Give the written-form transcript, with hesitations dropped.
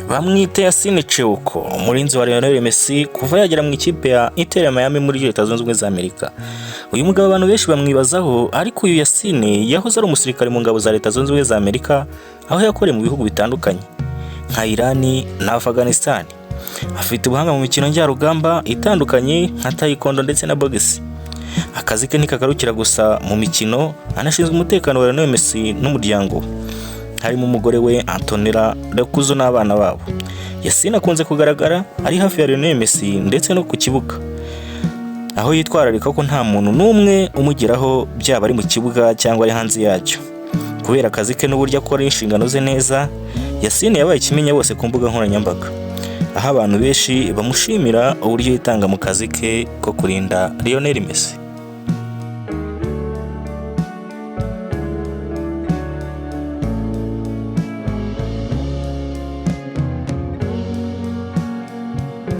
Bamwita Yassine Cheuko, umurinzi wa Lionel Messi kuva yagera mu ikipe ya Inter Miami muri Leta Zunze Ubumwe za Amerika. Uyu mugabo abantu benshi bamwibazaho, ariko uyu Yassine yahoze ari umusirikare mu ngabo za Leta Zunze Ubumwe za Amerika, aho yakoreye mu bihugu bitandukanye nka Iran na Afghanistan. Afite ubuhanga mu mikino njyarugamba itandukanye nka taekwondo ndetse na boxing. Akazi ke ntikagarukira gusa mu mikino, anashinzwe umutekano wa Lionel Messi n'umuryango, harimo umugore we Antonella Rakuzo n'abana babo. Yassine akunze kugaragara ari hafi ya Lionel Messi ndetse no ku kibuga, aho yitwararika ko nta muntu n'umwe umugeraho, byaba ari mu kibuga cyangwa ari hanze yacyo. Kubera akazi ke n'uburyo akora inshingano ze neza, Yassine yabaye ikimenya bose ku mbuga nkoranyambaga, aho abantu benshi bamushimira uburyo yitanga mu kazi ke ko kurinda Lionel Messi.